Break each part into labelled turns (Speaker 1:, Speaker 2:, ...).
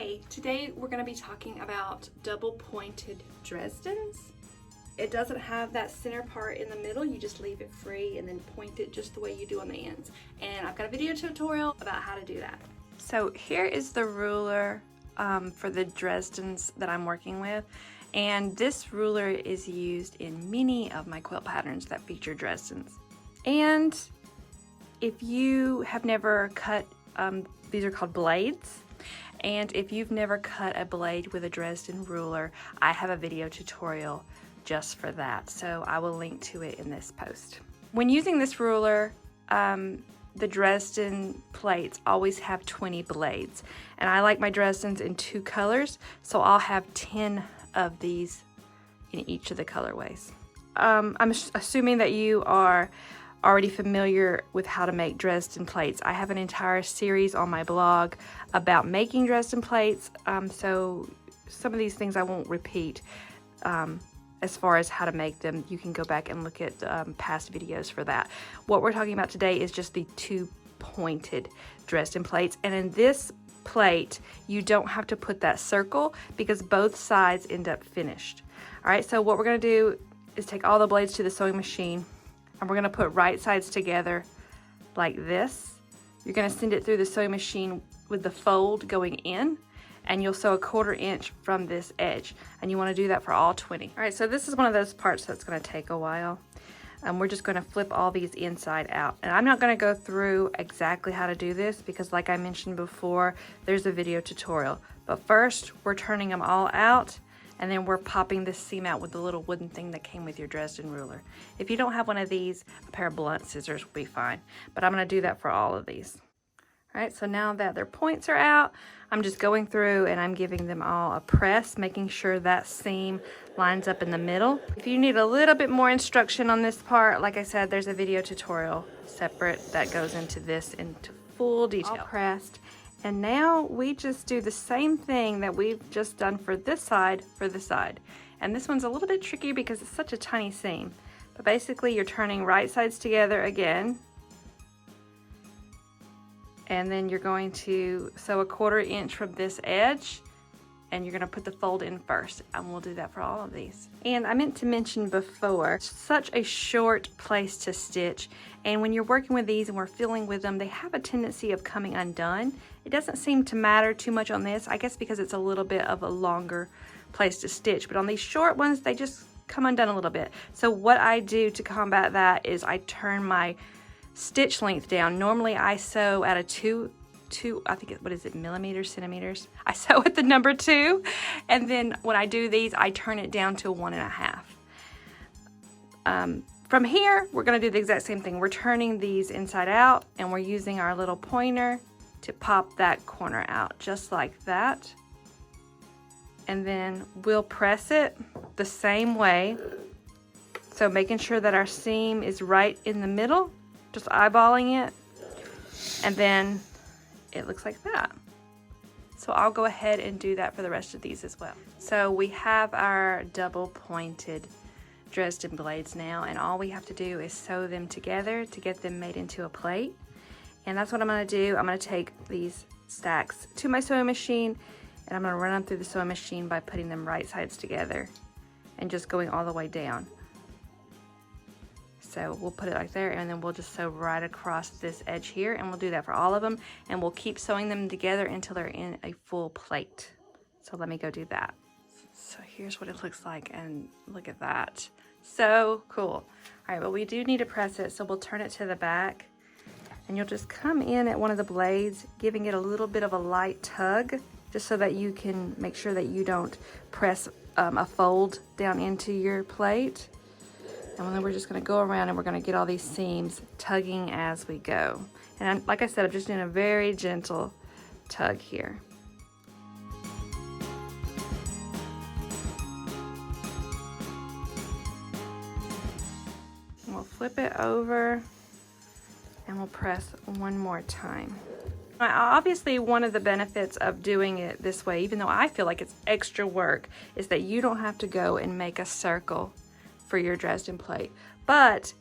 Speaker 1: Hey, today we're going to be talking about double pointed Dresdens. It doesn't have that center part in the middle, you just leave it free and then point it just the way you do on the ends. And I've got a video tutorial about how to do that. So here is the ruler for the Dresdens that I'm working with. And this ruler is used in many of my quilt patterns that feature Dresdens. And if you have never cut, these are called blades. And if you've never cut a blade with a Dresden ruler, I have a video tutorial just for that. So I will link to it in this post. When using this ruler, the Dresden plates always have 20 blades. And I like my Dresdens in 2 colors, so I'll have 10 of these in each of the colorways. I'm assuming that you are already familiar with how to make Dresden plates. I have an entire series on my blog about making Dresden plates, so some of these things I won't repeat. As far as how to make them, you can go back and look at past videos for that. What we're talking about today is just the 2 pointed Dresden plates, and in this plate you don't have to put that circle because both sides end up finished. All right, so what we're going to do is take all the blades to the sewing machine, and we're going to put right sides together like this. You're going to send it through the sewing machine with the fold going in, and you'll sew a 1/4 inch from this edge, and you want to do that for all 20. All right, so this is one of those parts that's going to take a while. We're just going to flip all these inside out, and I'm not going to go through exactly how to do this because, like I mentioned before, there's a video tutorial. But first, we're turning them all out, and then we're popping this seam out with the little wooden thing that came with your Dresden ruler. If you don't have one of these, a pair of blunt scissors will be fine, but I'm going to do that for all of these. All right, so now that their points are out, I'm just going through and I'm giving them all a press, making sure that seam lines up in the middle. If you need a little bit more instruction on this part, like I said, there's a video tutorial separate that goes into this into full detail. All pressed. And now we just do the same thing that we've just done for this side for the side. And this one's a little bit tricky because it's such a tiny seam. But basically you're turning right sides together again. And then you're going to sew a 1/4 inch from this edge, and you're going to put the fold in first, and we'll do that for all of these. And I meant to mention before, such a short place to stitch, and when you're working with these and we're fiddling with them, they have a tendency of coming undone. It doesn't seem to matter too much on this, I guess because it's a little bit of a longer place to stitch, but on these short ones they just come undone a little bit. So what I do to combat that is I turn my stitch length down. Normally I sew at a 2, I think, what is it, millimeters, centimeters? I sew at the number 2, and then when I do these, I turn it down to 1.5. From here, we're going to do the exact same thing. We're turning these inside out, and we're using our little pointer to pop that corner out, just like that. And then we'll press it the same way. So making sure that our seam is right in the middle, just eyeballing it, and then it looks like that. So I'll go ahead and do that for the rest of these as well. So we have our double pointed Dresden blades now, and all we have to do is sew them together to get them made into a plate. And that's what I'm going to do. I'm going to take these stacks to my sewing machine, and I'm going to run them through the sewing machine by putting them right sides together and just going all the way down. So we'll put it like there, and then we'll just sew right across this edge here, and we'll do that for all of them, and we'll keep sewing them together until they're in a full plate. So let me go do that. So here's what it looks like, and look at that. So cool. All right, but we do need to press it, so we'll turn it to the back, and you'll just come in at one of the blades, giving it a little bit of a light tug, just so that you can make sure that you don't press a fold down into your plate. And then we're just going to go around and we're going to get all these seams tugging as we go. And like I said, I'm just doing a very gentle tug here. And we'll flip it over and we'll press one more time. Obviously, one of the benefits of doing it this way, even though I feel like it's extra work, is that you don't have to go and make a circle for your Dresden plate. But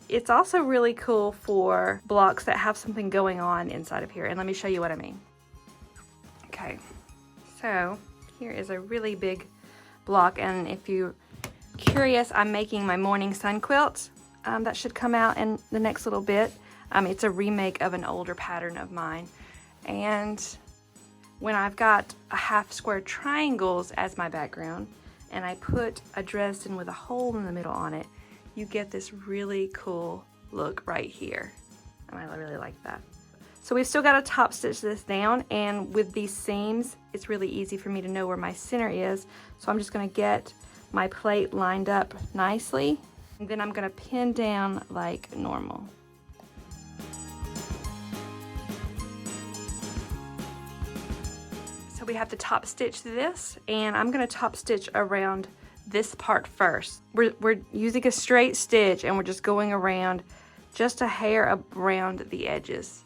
Speaker 1: it's also really cool for blocks that have something going on inside of here. And let me show you what I mean. Okay, So here is a really big block, and if you're curious, I'm making my morning sun quilt. That should come out in the next little bit. It's a remake of an older pattern of mine. And when I've got a half square triangles as my background, and I put a Dresden with a hole in the middle on it, you get this really cool look right here. And I really like that. So we've still got to top stitch this down, and with these seams, it's really easy for me to know where my center is. So I'm just gonna get my plate lined up nicely, and then I'm gonna pin down like normal. So we have to top stitch this, and I'm gonna top stitch around this part first. We're using a straight stitch, and we're just going around just a hair around the edges.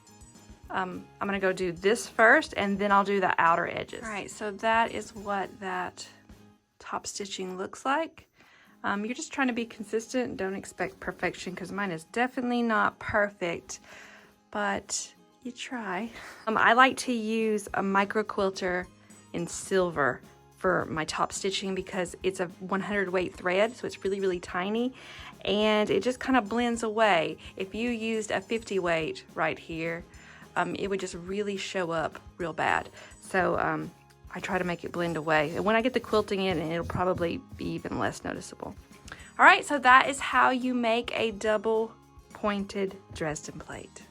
Speaker 1: I'm gonna go do this first, and then I'll do the outer edges. All right, so that is what that top stitching looks like. You're just trying to be consistent. Don't expect perfection, because mine is definitely not perfect, but you try. I like to use a micro quilter in silver for my top stitching because it's a 100 weight thread, so it's really tiny, and it just kind of blends away. If you used a 50 weight right here, it would just really show up real bad. So I try to make it blend away. And when I get the quilting in, it'll probably be even less noticeable. All right, so that is how you make a double pointed Dresden plate.